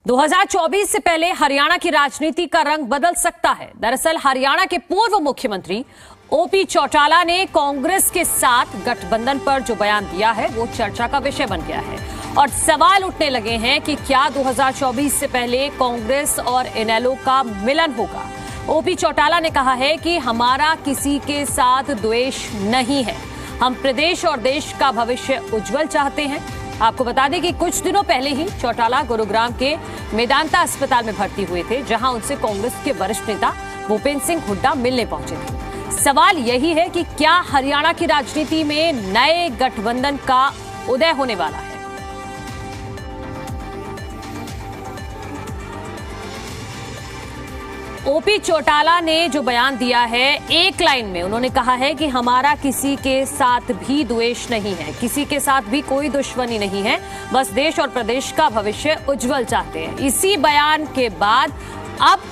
2024 से पहले हरियाणा की राजनीति का रंग बदल सकता है। दरअसल हरियाणा के पूर्व मुख्यमंत्री ओपी चौटाला ने कांग्रेस के साथ गठबंधन पर जो बयान दिया है वो चर्चा का विषय बन गया है और सवाल उठने लगे हैं कि क्या 2024 से पहले कांग्रेस और इनेलो का मिलन होगा। ओपी चौटाला ने कहा है कि हमारा किसी के साथ द्वेष नहीं है, हम प्रदेश और देश का भविष्य उज्जवल चाहते हैं। आपको बता दें कि कुछ दिनों पहले ही चौटाला गुरुग्राम के मेदांता अस्पताल में भर्ती हुए थे, जहां उनसे कांग्रेस के वरिष्ठ नेता भूपेंद्र सिंह हुड्डा मिलने पहुंचे थे। सवाल यही है कि क्या हरियाणा की राजनीति में नए गठबंधन का उदय होने वाला है। ओपी चौटाला ने जो बयान दिया है, एक लाइन में उन्होंने कहा है कि हमारा किसी के साथ भी द्वेष नहीं है, किसी के साथ भी कोई दुश्मनी नहीं है, बस देश और प्रदेश का भविष्य उज्जवल चाहते हैं। इसी बयान के बाद अब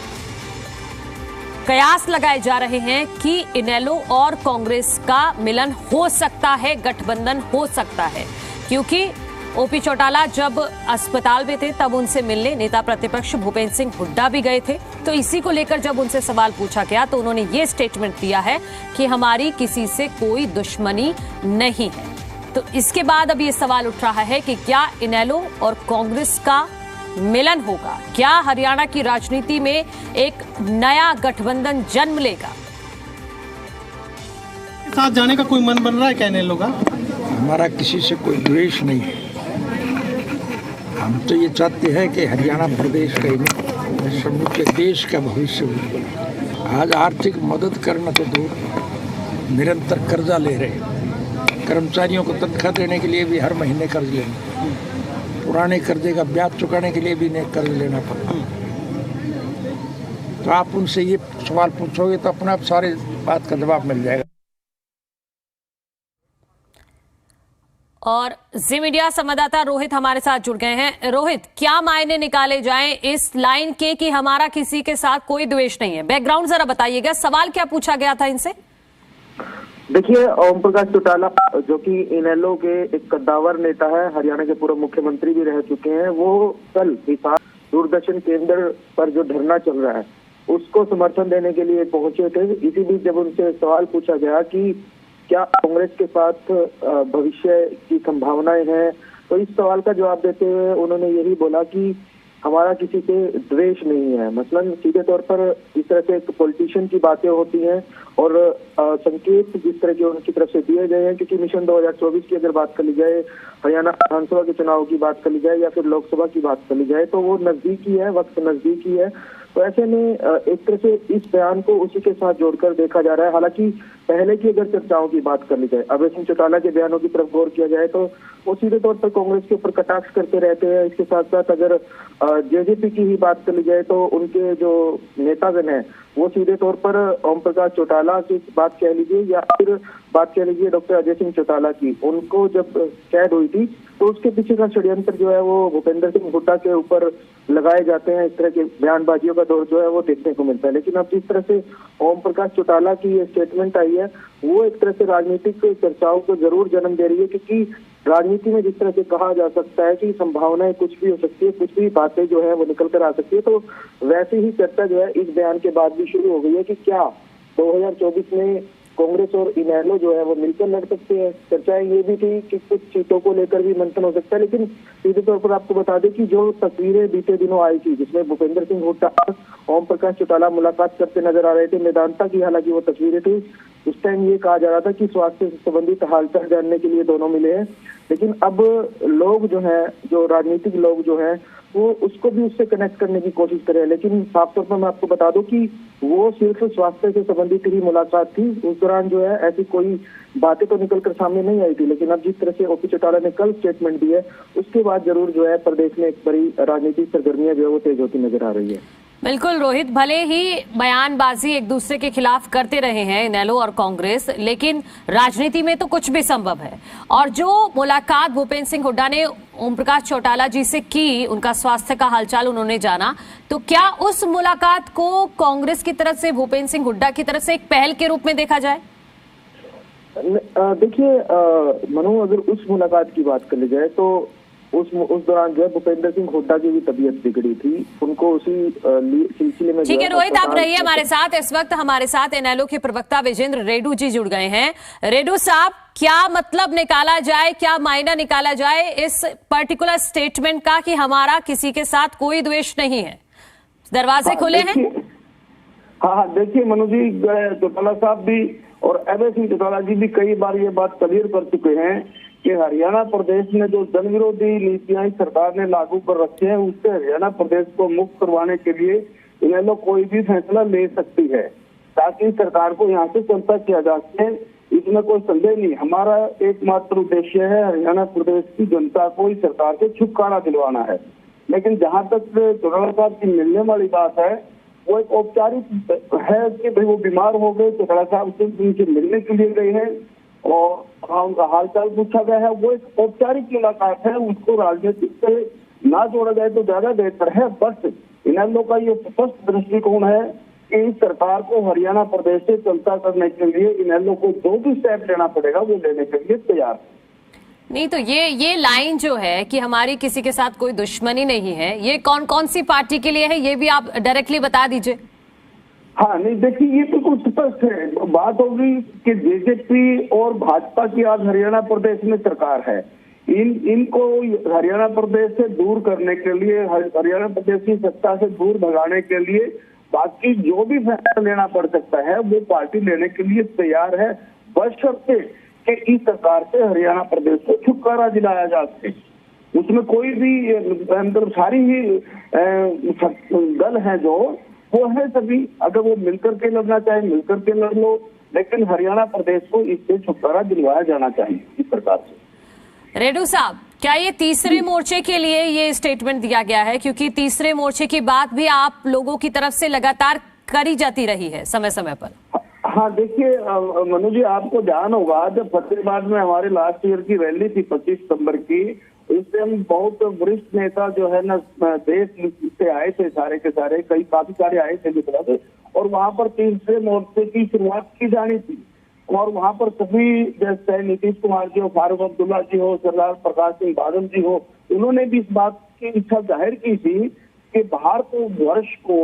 कयास लगाए जा रहे हैं कि इनेलो और कांग्रेस का मिलन हो सकता है, गठबंधन हो सकता है, क्योंकि ओपी चौटाला जब अस्पताल में थे तब उनसे मिलने नेता प्रतिपक्ष भूपेंद्र सिंह हुड्डा भी गए थे। तो इसी को लेकर जब उनसे सवाल पूछा गया तो उन्होंने ये स्टेटमेंट दिया है कि हमारी किसी से कोई दुश्मनी नहीं है। तो इसके बाद अब ये सवाल उठ रहा है कि क्या इनेलो और कांग्रेस का मिलन होगा, क्या हरियाणा की राजनीति में एक नया गठबंधन जन्म लेगा। साथ जाने का कोई मन बन रहा है क्या इनेलो का? हमारा किसी से कोई द्वेष नहीं है। हम तो ये चाहते हैं कि हरियाणा प्रदेश का ही नहीं, समूचे देश का भविष्य हो। आज आर्थिक मदद करना तो दूर, निरंतर कर्जा ले रहे हैं। कर्मचारियों को तनख्वाह देने के लिए भी हर महीने कर्ज लेना, पुराने कर्जे का ब्याज चुकाने के लिए भी कर्ज लेना पड़ता। तो आप उनसे ये सवाल पूछोगे तो अपने आप सारे बात का जवाब मिल जाएगा। और जी मीडिया संवाददाता रोहित हमारे साथ जुड़ गए हैं। रोहित, क्या मायने निकाले जाएं इस लाइन के कि हमारा किसी के साथ कोई द्वेष नहीं है? बैकग्राउंड जरा बताइएगा, सवाल क्या पूछा गया था इनसे? देखिए, ओम प्रकाश चौटाला जो कि इनेलो के एक कद्दावर नेता है, हरियाणा के पूर्व मुख्यमंत्री भी रह चुके हैं, वो कल हिसार दूरदर्शन केंद्र पर जो धरना चल रहा है उसको समर्थन देने के लिए पहुंचे थे। इसी बीच जब उनसे सवाल पूछा गया कि क्या कांग्रेस के साथ भविष्य की संभावनाएं हैं, तो इस सवाल का जवाब देते हुए उन्होंने यही बोला कि हमारा किसी से द्वेष नहीं है। मसलन सीधे तौर पर इस तरह से एक पॉलिटिशियन की बातें होती हैं और संकेत जिस तरह के उनकी तरफ से दिए गए हैं, क्योंकि मिशन 2024 की अगर बात कर ली जाए, हरियाणा विधानसभा के चुनाव की बात कर ली जाए या फिर लोकसभा की बात कर ली जाए, तो वो नजदीकी है, वक्त नजदीकी है। तो ऐसे में एक तरह से इस बयान को उसी के साथ जोड़कर देखा जा रहा है। हालांकि पहले की अगर चर्चाओं की बात कर ली जाए, अभय सिंह चौटाला के बयानों की तरफ गौर किया जाए तो वो सीधे तौर पर कांग्रेस के ऊपर कटाक्ष करते रहते हैं। इसके साथ साथ अगर जेजेपी की ही बात कर ली जाए तो उनके जो नेतागण हैं वो सीधे तौर पर ओम प्रकाश चौटाला की बात कह लीजिए या फिर बात कह लीजिए डॉक्टर अजय सिंह चौटाला की, उनको जब कैद हुई थी तो उसके पीछे का षड्यंत्र जो है वो भूपेंद्र सिंह हुड्डा के ऊपर लगाए जाते हैं। इस तरह के बयानबाजियों का दौर जो है वो देखने को मिलता है। लेकिन अब जिस तरह से ओम प्रकाश चौटाला की ये स्टेटमेंट आई है वो एक तरह से राजनीतिक चर्चाओं को जरूर जन्म दे रही है, क्योंकि राजनीति में जिस तरह से कहा जा सकता है कि संभावनाएं कुछ भी हो सकती है, कुछ भी बातें जो है वो निकल कर आ सकती है, तो वैसे ही चर्चा जो है इस बयान के बाद भी शुरू हो गई है कि क्या 2024 में कांग्रेस और इनेलो जो है वो मिलकर लड़ सकते हैं। चर्चाएं ये भी थी कि कुछ सीटों को लेकर भी मंथन हो सकता है। लेकिन सीधे तौर पर आपको बता दें कि जो तस्वीरें बीते दिनों आई थी जिसमें भूपेंद्र सिंह हुड्डा ओम प्रकाश चौटाला मुलाकात करते नजर आ रहे थे, मेदांता की हालांकि वो तस्वीरें थी। उस टाइम ये कहा जा रहा था कि स्वास्थ्य से संबंधित हालचाल जानने के लिए दोनों मिले हैं। लेकिन अब लोग जो है, जो राजनीतिक लोग जो है वो उसको भी उससे कनेक्ट करने की कोशिश करें। लेकिन साफ तौर पर मैं आपको बता दूं कि वो सिर्फ स्वास्थ्य से संबंधित ही मुलाकात थी। उस दौरान जो है ऐसी कोई बातें तो निकल कर सामने नहीं आई थी। लेकिन अब जिस तरह से ओपी चौटाला ने कल स्टेटमेंट दी है उसके बाद जरूर जो है प्रदेश में एक बड़ी राजनीतिक सरगर्मियां जो है वो तेज होती नजर आ रही है। बिल्कुल रोहित, भले ही बयानबाजी एक दूसरे के खिलाफ करते रहे हैं इनेलो और कांग्रेस, लेकिन राजनीति में तो कुछ भी संभव है। और जो मुलाकात भूपेंद्र सिंह हुड्डा ने ओम प्रकाश चौटाला जी से की, उनका स्वास्थ्य का हालचाल उन्होंने जाना, तो क्या उस मुलाकात को कांग्रेस की तरफ से, भूपेंद्र सिंह हुड्डा की तरफ से एक पहल के रूप में देखा जाए? देखिए मनु, अगर उस मुलाकात की बात कर ली जाए तो उस दौरान जो है भूपेंद्र सिंह हुड्डा की भी तबीयत बिगड़ी थी, उनको उसी सिलसिले में। ठीक है रोहित, आप रहिए हमारे साथ। इस वक्त हमारे साथ इनेलो के प्रवक्ता विजेंद्र रेड्डू जी जुड़ गए हैं। रेड्डू साहब, क्या मतलब निकाला जाए, क्या मायना निकाला जाए इस पर्टिकुलर स्टेटमेंट का कि हमारा किसी के साथ कोई द्वेष नहीं है, दरवाजे खुले हैं? हाँ, देखिए मनोज जी, चौटाला साहब भी और अभय सिंह चौटाला जी भी कई बार ये बात क्लियर कर चुके हैं कि हरियाणा प्रदेश में जो जन विरोधी नीतियां सरकार ने लागू कर रखी है, उससे हरियाणा प्रदेश को मुक्त करवाने के लिए इनेलो कोई भी फैसला ले सकती है ताकि सरकार को यहाँ से चलता किया जा सके। इसमें कोई संदेह नहीं। हमारा एकमात्र उद्देश्य है हरियाणा प्रदेश की जनता को इस सरकार से छुटकारा दिलवाना है। लेकिन जहाँ तक चौटाला साहब की मिलने वाली बात है, वो एक औपचारिक है कि भाई वो बीमार हो गए, चौटाला साहब से उनसे मिलने के लिए गए हैं और उनका हालचाल पूछा गया है। वो एक औपचारिक मुलाकात है, उसको राजनीतिक से ना जोड़ा जाए तो ज्यादा बेहतर है। बस इनेलो का ये स्पष्ट दृष्टिकोण है कि इस सरकार को हरियाणा प्रदेश से चलता करने के लिए इनेलो को जो भी स्टेप लेना पड़ेगा वो लेने के लिए तैयार है। नहीं तो ये लाइन जो है कि हमारी किसी के साथ कोई दुश्मनी नहीं है, ये कौन कौन सी पार्टी के लिए है, ये भी आप डायरेक्टली बता दीजिए। हाँ नहीं, देखिए ये तो कुछ स्पष्ट है। बात होगी कि बीजेपी और भाजपा की आज हरियाणा प्रदेश में सरकार है। इनको हरियाणा प्रदेश से दूर करने के लिए, हरियाणा प्रदेश की सत्ता से दूर भगाने के लिए बाकी जो भी फैसला लेना पड़ सकता है वो पार्टी लेने के लिए तैयार है, बशर्ते कि इस सरकार से हरियाणा प्रदेश को छुटकारा दिलाया जा सके। उसमें कोई भी मतलब सारी ही दल है जो वो है सभी, अगर वो मिलकर के लड़ना चाहे मिलकर के लड़ लो, लेकिन हरियाणा प्रदेश को इससे छुटकारा दिलवाया जाना चाहिए इस सरकार से। रेड्डू साहब, क्या ये तीसरे मोर्चे के लिए ये स्टेटमेंट दिया गया है? क्योंकि तीसरे मोर्चे की बात भी आप लोगों की तरफ से लगातार करी जाती रही है समय समय पर। हाँ देखिए मनु जी, आपको ध्यान होगा जब फतेहाबाद में हमारे लास्ट ईयर की रैली थी 25 सितंबर की, इससे हम बहुत वरिष्ठ नेता जो है ना देश से आए थे, सारे के सारे काफी सारे आए थे गुजरात, और वहाँ पर तीसरे मोर्चे की शुरुआत की जानी थी। और वहाँ पर सभी जैसे नीतीश कुमार जी हो, फारूक अब्दुल्ला जी हो, सरदार प्रकाश सिंह बादल जी हो, उन्होंने भी इस बात की इच्छा जाहिर की थी कि भारतवर्ष को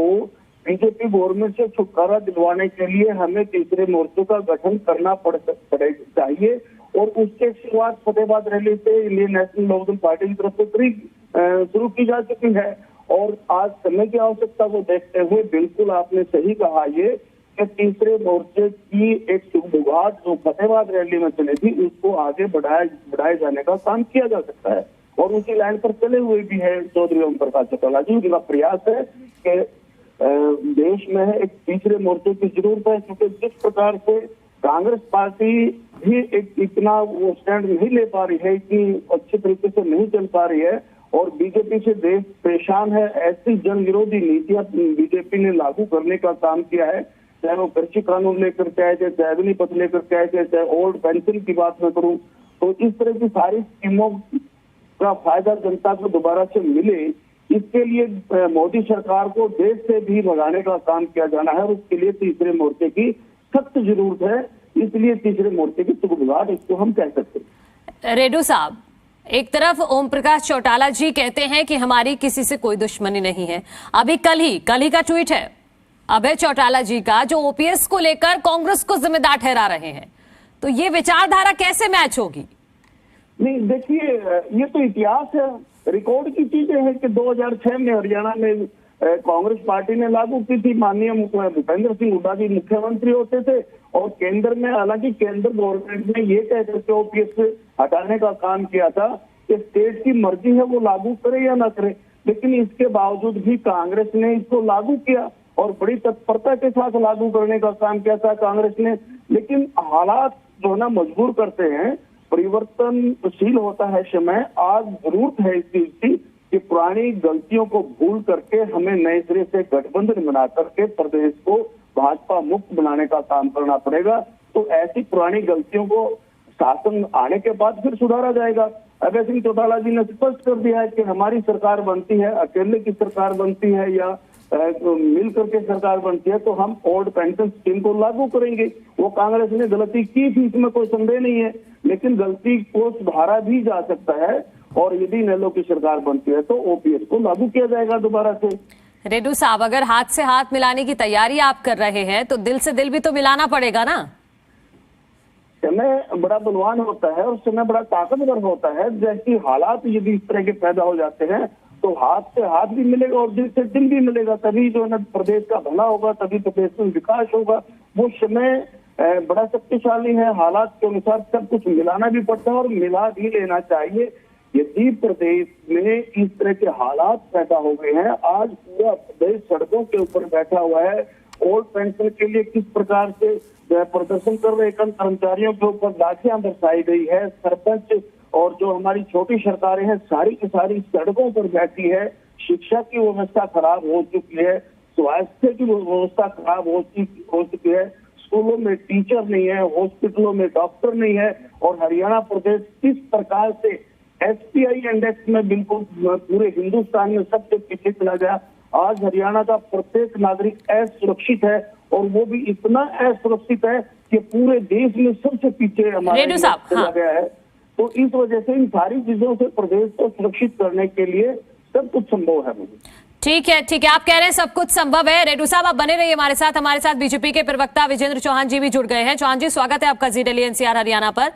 बीजेपी गवर्नमेंट से छुटकारा दिलवाने के लिए हमें तीसरे मोर्चे का गठन करना चाहिए। और उसके शुरुआत फतेहाबाद रैली से इंडियन नेशनल लोकदल पार्टी की तरफ से शुरू की जा चुकी है। और आज समय की आवश्यकता को देखते हुए बिल्कुल आपने सही कहा ये कि तीसरे मोर्चे की एक शुरुआत जो फतेहाबाद रैली में चली थी उसको आगे बढ़ाए जाने का काम किया जा सकता है। और उसी लाइन पर चले हुए भी है चौधरी ओम प्रकाश चौटाला जी। उनका प्रयास है कि देश में एक तीसरे मोर्चे की जरूरत है, क्योंकि जिस प्रकार से कांग्रेस पार्टी भी एक इतना वो स्टैंड नहीं ले पा रही है, इतनी अच्छे तरीके से नहीं चल पा रही है और बीजेपी से देश परेशान है। ऐसी जन विरोधी नीतियां बीजेपी ने लागू करने का काम किया है, चाहे वो कृषि कानून लेकर के आए थे, चाहे अग्निपथ लेकर के आए थे, चाहे ओल्ड पेंशन की बात मैं करूं, तो इस तरह की सारी स्कीमों का फायदा जनता को दोबारा से मिले, इसके लिए मोदी सरकार को देश से भी भगाने का काम किया जाना है और उसके लिए तीसरे मोर्चे की सख्त जरूरत है। इसलिए तीसरे मोर्चे की शुरुआत इसको हम कह सकते हैं। रेड्डू साहब, एक तरफ ओम प्रकाश चौटाला जी कहते हैं कि हमारी किसी से कोई दुश्मनी नहीं है, अभी कल ही का ट्वीट है अभय चौटाला जी का जो ओपीएस को लेकर कांग्रेस को जिम्मेदार ठहरा रहे हैं, तो ये विचारधारा कैसे मैच होगी? नहीं देखिए, ये तो इतिहास है, रिकॉर्ड की चीजें हैं कि 2006 में हरियाणा में कांग्रेस पार्टी ने लागू की थी। माननीय भूपेंद्र सिंह हुड्डा जी मुख्यमंत्री होते थे और केंद्र में, हालांकि केंद्र गवर्नमेंट ने ये कह करके ओपीएस हटाने का काम किया था कि स्टेट की मर्जी है वो लागू करे या ना करे, लेकिन इसके बावजूद भी कांग्रेस ने इसको लागू किया और बड़ी तत्परता के साथ लागू करने का काम किया था कांग्रेस ने। लेकिन हालात जो ना मजबूर करते हैं, परिवर्तनशील होता है समय। आज जरूरत है इस चीज की कि पुरानी गलतियों को भूल करके हमें नए सिरे से गठबंधन बना करके प्रदेश को भाजपा मुक्त बनाने का काम करना पड़ेगा। तो ऐसी पुरानी गलतियों को शासन आने के बाद फिर सुधारा जाएगा। अभय सिंह चौटाला जी ने स्पष्ट कर दिया है कि हमारी सरकार बनती है, अकेले की सरकार बनती है या मिल करके सरकार बनती है तो हम ओल्ड पेंशन स्कीम को लागू करेंगे। वो कांग्रेस ने गलती की थी, इसमें कोई संदेह नहीं है, लेकिन गलती को सुधारा भी जा सकता है और यदि इनेलो की सरकार बनती है तो ओपीएस को लागू किया जाएगा दोबारा से। रेड्डू साहब, अगर हाथ से हाथ मिलाने की तैयारी आप कर रहे हैं तो दिल से दिल भी तो मिलाना पड़ेगा ना। समय बड़ा बलवान होता है और समय बड़ा ताकतवर होता है। जैसी हालात यदि इस तरह के पैदा हो जाते हैं तो हाथ से हाथ भी मिलेगा और दिल से दिल भी मिलेगा, तभी जो है ना प्रदेश का भला होगा, तभी प्रदेश में विकास होगा। वो समय बड़ा शक्तिशाली है, हालात के अनुसार सब कुछ मिलाना भी पड़ता है और मिला भी लेना चाहिए। यदि प्रदेश में इस तरह के हालात पैदा हो गए हैं, आज पूरा प्रदेश सड़कों के ऊपर बैठा हुआ है, ओल्ड पेंशन के लिए किस प्रकार से प्रदर्शन कर रहे कर्मचारियों के ऊपर लाठियां बरसाई गई है, सरपंच और जो हमारी छोटी सरकारें हैं सारी की सारी सड़कों पर बैठी है, शिक्षा की व्यवस्था खराब हो चुकी है, स्वास्थ्य की व्यवस्था खराब हो चुकी है, स्कूलों में टीचर नहीं है, हॉस्पिटलों में डॉक्टर नहीं है, और हरियाणा प्रदेश किस प्रकार से एसपीआई इंडेक्स में बिल्कुल पूरे हिंदुस्तान में सबसे पीछे चला गया। आज हरियाणा का प्रत्येक नागरिक असुरक्षित है और वो भी इतना असुरक्षित है कि पूरे देश में सबसे पीछे हमारा चला गया है। तो इस वजह से इन सारी चीजों से प्रदेश को सुरक्षित करने के लिए सब कुछ संभव है। ठीक है, आप कह रहे हैं सब कुछ संभव है। रेड्डू साहब, आप बने रहिए हमारे साथ बीजेपी के प्रवक्ता विजेंद्र चौहान जी भी जुड़ गए हैं। चौहान जी, स्वागत है आपका जी दिल्ली एनसीआर हरियाणा पर।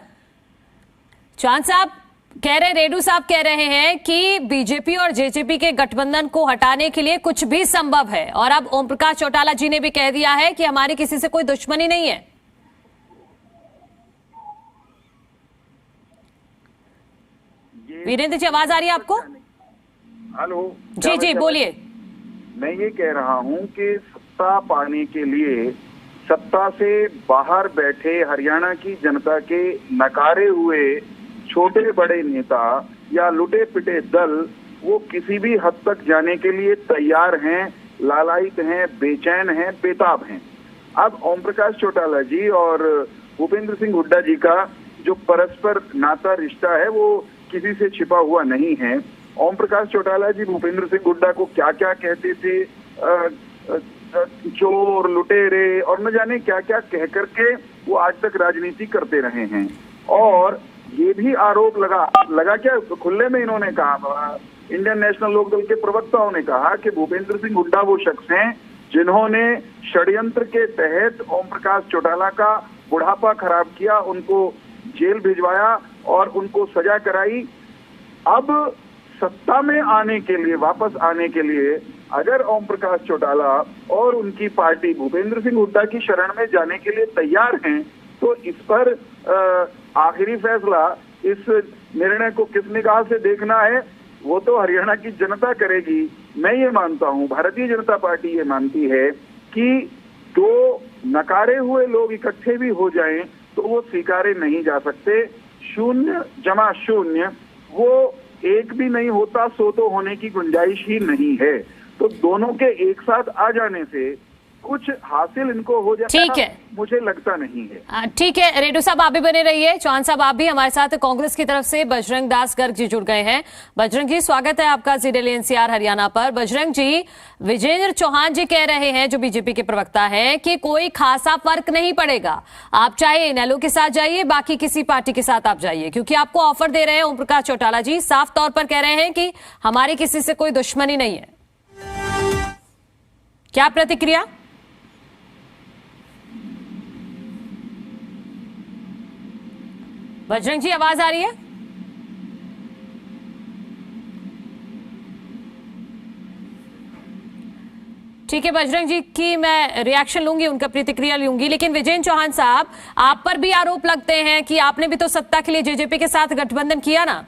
चौहान साहब कह रहे, रेड्डू साहब कह रहे हैं कि बीजेपी और जेजेपी के गठबंधन को हटाने के लिए कुछ भी संभव है, और अब ओम प्रकाश चौटाला जी ने भी कह दिया है कि हमारी किसी से कोई दुश्मनी नहीं है। वीरेंद्र जी, आवाज आ रही है आपको? हेलो जी बोलिए। मैं ये कह रहा हूँ कि सत्ता पाने के लिए सत्ता से बाहर बैठे हरियाणा की जनता के नकारे हुए छोटे बड़े नेता या लुटे पिटे दल वो किसी भी हद तक जाने के लिए तैयार हैं, लालायित हैं, बेचैन हैं, बेताब हैं। अब ओम प्रकाश चौटाला जी और भूपेंद्र सिंह हुड्डा जी का जो परस्पर नाता रिश्ता है वो किसी से छिपा हुआ नहीं है। ओम प्रकाश चौटाला जी भूपेंद्र सिंह हुड्डा को क्या क्या कहते थे, चोर, लुटेरे और न जाने क्या क्या कह करके वो आज तक राजनीति करते रहे हैं। और ये भी आरोप लगा क्या खुले में इन्होंने कहा, इंडियन नेशनल लोकदल के प्रवक्ताओं ने कहा कि भूपेंद्र सिंह हुड्डा वो शख्स हैं जिन्होंने षड्यंत्र के तहत ओम प्रकाश चौटाला का बुढ़ापा खराब किया, उनको जेल भिजवाया और उनको सजा कराई। अब सत्ता में आने के लिए, वापस आने के लिए अगर ओम प्रकाश चौटाला और उनकी पार्टी भूपेंद्र सिंह हुड्डा की शरण में जाने के लिए तैयार हैं, तो इस पर आखिरी फैसला, इस निर्णय को किस निगाह से देखना है वो तो हरियाणा की जनता करेगी। मैं ये मानता हूँ, भारतीय जनता पार्टी ये मानती है कि दो नकारे हुए लोग इकट्ठे भी हो जाएं तो वो स्वीकारे नहीं जा सकते। 0 - 0 वो एक भी नहीं होता, 100 तो होने की गुंजाइश ही नहीं है। तो दोनों के एक साथ आ जाने से कुछ हासिल इनको हो जाता है, मुझे लगता नहीं है। ठीक है, रेड्डू साहब आप भी बने रहिए। चौहान साहब आप भी हमारे साथ। कांग्रेस की तरफ से बजरंग दास गर्ग जी जुड़ गए हैं। बजरंग जी, स्वागत है आपका जी दिल्ली एनसीआर हरियाणा पर। बजरंग जी, विजेंद्र चौहान जी कह रहे हैं, जो बीजेपी के प्रवक्ता हैं, कि कोई खासा फर्क नहीं पड़ेगा, आप चाहे इनेलो के साथ जाइए, बाकी किसी पार्टी के साथ आप जाइए, क्योंकि आपको ऑफर दे रहे हैं ओम प्रकाश चौटाला जी। साफ तौर पर कह रहे हैं कि हमारी किसी से कोई दुश्मनी नहीं है। क्या प्रतिक्रिया? बजरंग जी, आवाज आ रही है? ठीक है, बजरंग जी की मैं रिएक्शन लूंगी, उनका प्रतिक्रिया लूंगी, लेकिन विजेंद्र चौहान साहब, आप पर भी आरोप लगते हैं कि आपने भी तो सत्ता के लिए जेजेपी के साथ गठबंधन किया ना?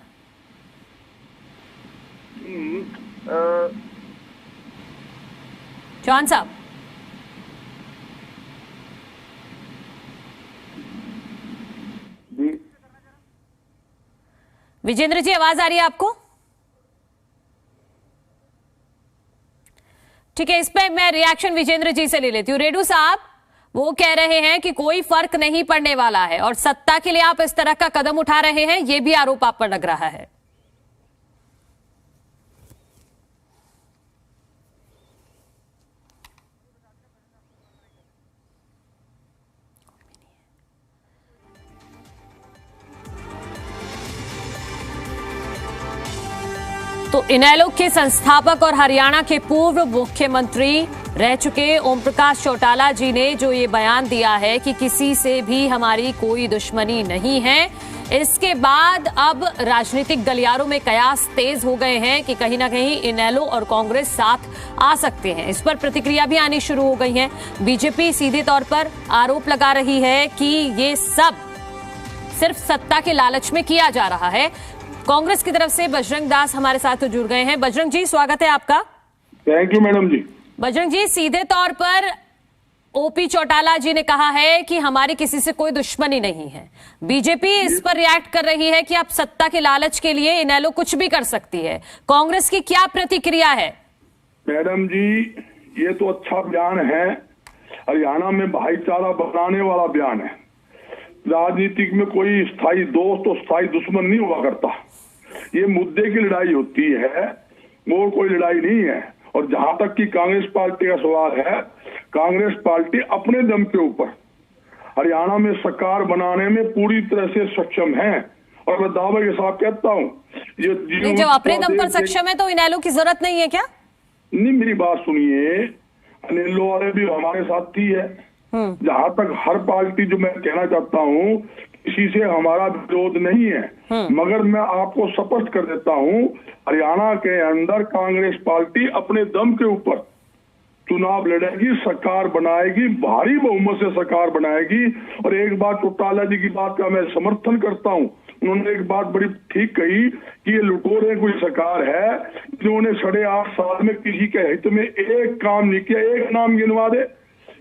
चौहान साहब, विजेंद्र जी, आवाज आ रही है आपको? ठीक है, इस पे मैं रिएक्शन विजेंद्र जी से ले लेती हूँ। रेड्डू साहब, वो कह रहे हैं कि कोई फर्क नहीं पड़ने वाला है और सत्ता के लिए आप इस तरह का कदम उठा रहे हैं, ये भी आरोप आप पर लग रहा है। तो इनेलो के संस्थापक और हरियाणा के पूर्व मुख्यमंत्री रह चुके ओम प्रकाश चौटाला जी ने जो ये बयान दिया है कि किसी से भी हमारी कोई दुश्मनी नहीं है, इसके बाद अब राजनीतिक गलियारों में कयास तेज हो गए हैं कि कहीं ना कहीं इनेलो और कांग्रेस साथ आ सकते हैं। इस पर प्रतिक्रिया भी आनी शुरू हो गई है। बीजेपी सीधे तौर पर आरोप लगा रही है कि ये सब सिर्फ सत्ता के लालच में किया जा रहा है। कांग्रेस की तरफ से बजरंग दास हमारे साथ जुड़ गए हैं। बजरंग जी, स्वागत है आपका। थैंक यू मैडम जी। बजरंग जी, सीधे तौर पर ओपी चौटाला जी ने कहा है कि हमारी किसी से कोई दुश्मनी नहीं है। बीजेपी इस पर रिएक्ट कर रही है कि आप सत्ता के लालच के लिए इनेलो कुछ भी कर सकती है। कांग्रेस की क्या प्रतिक्रिया है? मैडम जी, ये तो अच्छा बयान है, हरियाणा में भाईचारा बनाने वाला बयान है। राजनीतिक में कोई स्थायी दोस्त और स्थायी दुश्मन नहीं हुआ करता। ये मुद्दे की लड़ाई होती है, और कोई लड़ाई नहीं है। और जहां तक कि कांग्रेस पार्टी का सवाल है, कांग्रेस पार्टी अपने दम के ऊपर हरियाणा में सरकार बनाने में पूरी तरह से सक्षम है। और मैं दावे के साथ कहता हूँ, ये जो अपने दम पर सक्षम है तो इनेलो की जरूरत नहीं है क्या? नहीं, मेरी बात सुनिए, इनेलो वाले भी हमारे साथ ही है। जहां तक हर पार्टी, जो मैं कहना चाहता हूँ, किसी से हमारा विरोध नहीं है, मगर मैं आपको स्पष्ट कर देता हूँ, हरियाणा के अंदर कांग्रेस पार्टी अपने दम के ऊपर चुनाव लड़ेगी, सरकार बनाएगी, भारी बहुमत से सरकार बनाएगी। और एक बात चौटाला जी की बात का मैं समर्थन करता हूँ। उन्होंने एक बात बड़ी ठीक कही कि ये लुटेरे कोई सरकार है जिन्होंने 8.5 साल में किसी के हित में एक काम नहीं किया। एक नाम गिनवा दे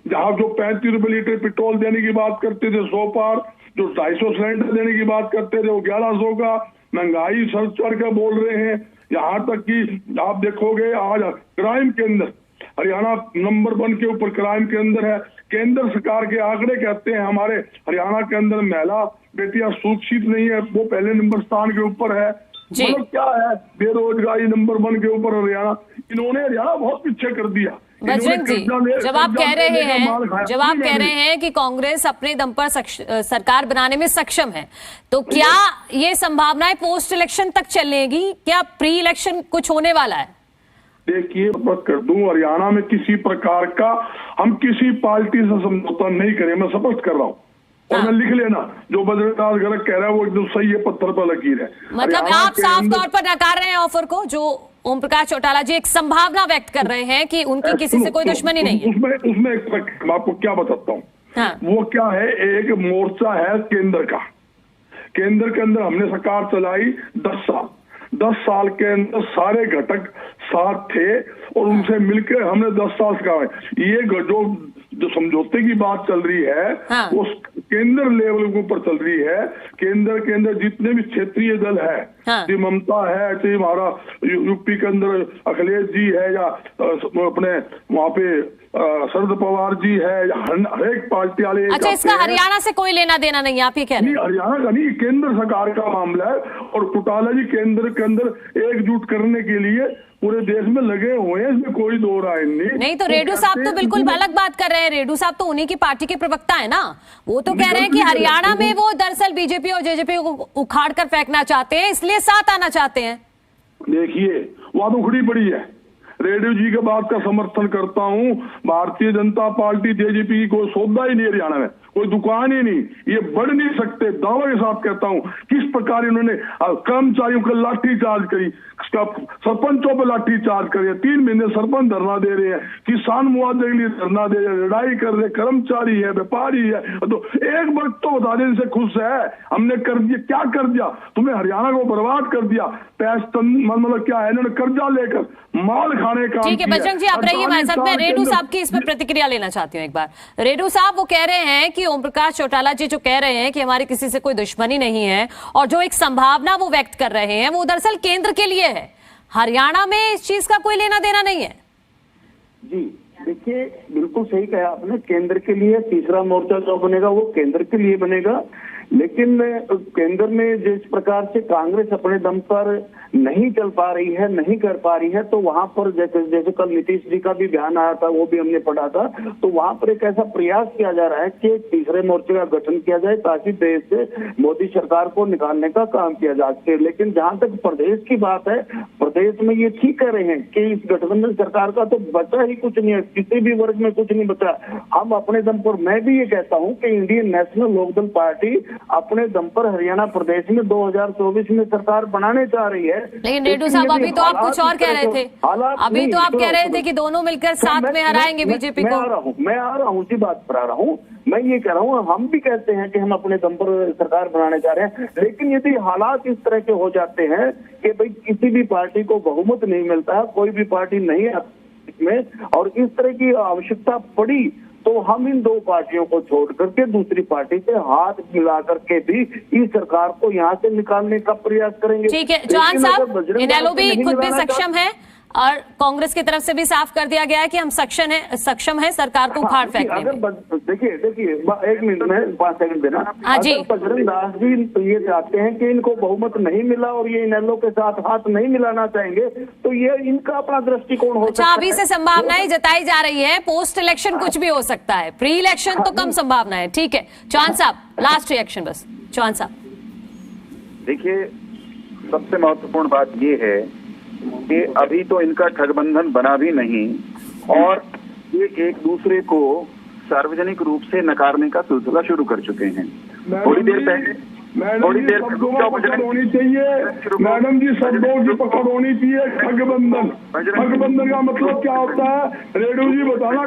जहां जो 35 रुपए लीटर पेट्रोल देने की बात करते थे 100 पार, जो 250 सिलेंडर देने की बात करते थे वो 1100 का, महंगाई सर चढ़ कर बोल रहे हैं। यहाँ तक कि आप देखोगे आज क्राइम के अंदर हरियाणा नंबर 1 के ऊपर क्राइम के अंदर है। केंद्र सरकार के आंकड़े कहते हैं हमारे हरियाणा के अंदर महिला बेटियां सुरक्षित नहीं है, वो पहले नंबर स्थान के ऊपर है। मतलब क्या है, बेरोजगारी नंबर 1 के ऊपर हरियाणा। इन्होंने हरियाणा बहुत पीछे कर दिया। बजरंग जी, जब आप कह रहे हैं कि कांग्रेस अपने दम पर सरकार बनाने में सक्षम है, तो क्या ये संभावनाएं पोस्ट इलेक्शन तक चलेगी? क्या प्री इलेक्शन कुछ होने वाला है? देखिए, बात कर दूं, हरियाणा में किसी प्रकार का हम किसी पार्टी से समझौता नहीं करें, मैं स्पष्ट कर रहा हूँ। और मैं लिख लेना, जो बजरंग गलत कह रहा है वो एकदम सही है, पत्थर पर लकीर है। मतलब आप साफ तौर पर नकार रहे हैं ऑफर को, जो ओम प्रकाश चौटाला जी एक संभावना व्यक्त कर रहे हैं कि उनकी किसी से कोई दुश्मनी नहीं है। उसमें मैं आपको क्या बताता हूँ। हाँ। वो क्या है, एक मोर्चा है केंद्र का। केंद्र के अंदर हमने सरकार चलाई 10 साल के अंदर सारे घटक साथ थे और उनसे मिलकर हमने 10 साल का ये जो समझौते की बात चल रही है, हाँ। वो केंद्र लेवल के ऊपर चल रही है। केंद्र के अंदर जितने भी क्षेत्रीय दल है, हाँ। ममता है, चाहे हमारा यूपी के अंदर अखिलेश जी है, या अपने वहाँ पे शरद पवार जी है, या हर एक पार्टी वाले। अच्छा, इसका हरियाणा से कोई लेना देना नहीं, आप ये कह रहे हैं? हरियाणा का नहीं, केंद्र सरकार का मामला है। और चौटाला जी केंद्र के अंदर एकजुट करने के लिए पूरे देश में लगे हुए हैं, इसमें कोई दो राय नहीं। तो रेड्डू साहब तो बिल्कुल अलग बात कर रहे हैं। रेड्डू साहब तो उन्हीं की पार्टी के प्रवक्ता है ना, वो तो कह रहे हैं कि हरियाणा में वो दरअसल बीजेपी और जेजेपी को उखाड़ कर फेंकना चाहते हैं, इसलिए साथ आना चाहते हैं। देखिए, वो तो उखड़ी पड़ी है। रेड्डू जी के बात का समर्थन करता हूँ। भारतीय जनता पार्टी जेजेपी की कोई सौदा ही नहीं हरियाणा में, कोई दुकान ही नहीं, ये बढ़ नहीं सकते। दावे के साथ कहता हूँ, किस प्रकार इन्होंने कर्मचारियों को लाठी चार्ज करी, सरपंचों पर लाठी चार्ज करी, 3 महीने सरपंच धरना दे रहे हैं, किसान मुआवजे के लिए धरना दे रहे, लड़ाई कर रहे, कर्मचारी है, व्यापारी है। तो एक वर्ग तो बता देने से खुश है, हमने कर दिया। क्या कर दिया? तुम्हें हरियाणा को बर्बाद कर दिया। मतलब क्या है, इन्होंने कर्जा लेकर माल खाने का। ठीक है बजरंग जी, आप रहिए हमारे साथ। मैं रेड्डू साहब की इस पर प्रतिक्रिया लेना चाहती हूँ एक बार। रेड्डू साहब, वो कह रहे हैं कि ओम प्रकाश चौटाला जी जो कह रहे हैं कि हमारी किसी से कोई दुश्मनी नहीं है, और जो एक संभावना वो व्यक्त कर रहे हैं वो दरअसल केंद्र के लिए है, हरियाणा में इस चीज का कोई लेना देना नहीं है। जी देखिए, बिल्कुल सही कहा आपने। केंद्र के लिए तीसरा मोर्चा जो बनेगा वो केंद्र के लिए बनेगा, लेकिन केंद्र में जिस प्रकार से कांग्रेस अपने दम पर नहीं चल पा रही है, नहीं कर पा रही है, तो वहां पर जैसे कल नीतीश जी का भी बयान आया था, वो भी हमने पढ़ा था, तो वहां पर एक ऐसा प्रयास किया जा रहा है कि तीसरे मोर्चे का गठन किया जाए ताकि देश से मोदी सरकार को निकालने का काम किया जा सके। लेकिन जहां तक प्रदेश की बात है, प्रदेश में ये ठीक कह रहे हैं कि इस गठबंधन सरकार का तो बचा ही कुछ नहीं है, किसी भी वर्ग में कुछ नहीं बचा। हम अपने दम पर, मैं भी ये कहता हूँ कि इंडियन नेशनल लोकदल पार्टी अपने दम पर हरियाणा प्रदेश में 2024 में सरकार बनाने चाह रही है। लेकिन रेड्डू साहब, अभी तो आप कुछ और कह रहे थे, अभी तो आप कह रहे थे कि दोनों मिलकर साथ में हराएंगे बीजेपी को। मैं आ रहा हूँ उसी बात पर आ रहा हूँ। मैं ये कह रहा हूँ, हम भी कहते हैं कि हम अपने दम पर सरकार बनाने जा रहे हैं, लेकिन यदि हालात इस तरह के हो जाते हैं कि भाई किसी भी पार्टी को बहुमत नहीं मिलता है, कोई भी पार्टी नहीं आती में, और इस तरह की आवश्यकता पड़ी, तो हम इन दो पार्टियों को छोड़ करके दूसरी पार्टी से हाथ मिला करके भी इस सरकार को यहाँ से निकालने का प्रयास करेंगे। ठीक है चौहान साहब, इनेलो भी खुद भी सक्षम है और कांग्रेस की तरफ से भी साफ कर दिया गया है कि हम सक्षम है सरकार को उखाड़ फेंकने में। देखिए 1 मिनट में 5 सेकंड देना। हाँ जी। बजरंग दास जी ये चाहते हैं कि इनको बहुमत नहीं मिला और ये इनेलो के साथ हाथ नहीं मिलाना चाहेंगे, तो ये इनका अपना दृष्टिकोण हो सकता है। अभी से संभावनाएं जताई जा रही है, पोस्ट इलेक्शन कुछ भी हो सकता है, प्री इलेक्शन तो कम संभावना है। ठीक है चौहान साहब, लास्ट रिएक्शन बस। चौहान साहब देखिए, सबसे महत्वपूर्ण बात ये है कि अभी तो इनका ठगबंधन बना भी नहीं और ये एक दूसरे को सार्वजनिक रूप से नकारने का सिलसिला शुरू कर चुके हैं। थोड़ी देर पहले पकड़ होनी चाहिए मैडम जी, शब्दों की पकड़ होनी चाहिए। ठगबंधन, ठगबंधन का मतलब क्या होता है? रेड्डू जी बताना,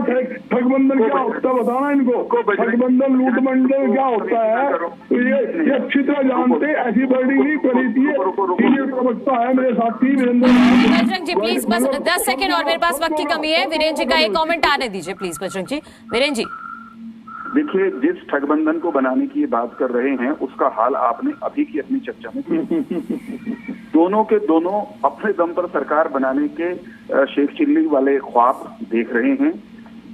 ठगबंधन क्या होता है बताना इनको। ठगबंधन, लूटमंडल क्या होता है? तो ये अच्छी तरह जानते, ऐसी वर्डिंग नहीं करी थी। ये प्रवक्ता है मेरे साथी वीरेंद्र। बजरंग जी प्लीज, बस 10 सेकंड और मेरे पास वक्त की कमी है। वीरेंद्र जी का एक कमेंट आने दीजिए प्लीज। बजरंग जी, वीरेंद्र जी देखिए, जिस ठगबंधन को बनाने की ये बात कर रहे हैं उसका हाल आपने अभी की अपनी चर्चा में किया। दोनों के दोनों अपने दम पर सरकार बनाने के शेख चिल्ली वाले ख्वाब देख रहे हैं।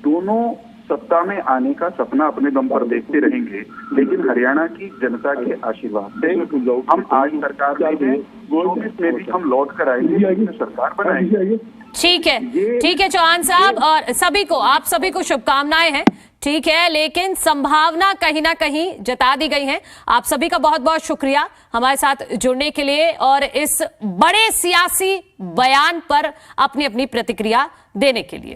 दोनों सत्ता में आने का सपना अपने दम पर देखते रहेंगे, लेकिन हरियाणा की जनता के आशीर्वाद से हम आज सरकार में हैं, 24 में भी हम लौट कर आएंगे, सरकार बनाएंगे। ठीक है चौहान साहब, और सभी को, आप सभी को शुभकामनाएं हैं। ठीक है, लेकिन संभावना कहीं ना कहीं जता दी गई है। आप सभी का बहुत बहुत शुक्रिया हमारे साथ जुड़ने के लिए और इस बड़े सियासी बयान पर अपनी अपनी प्रतिक्रिया देने के लिए।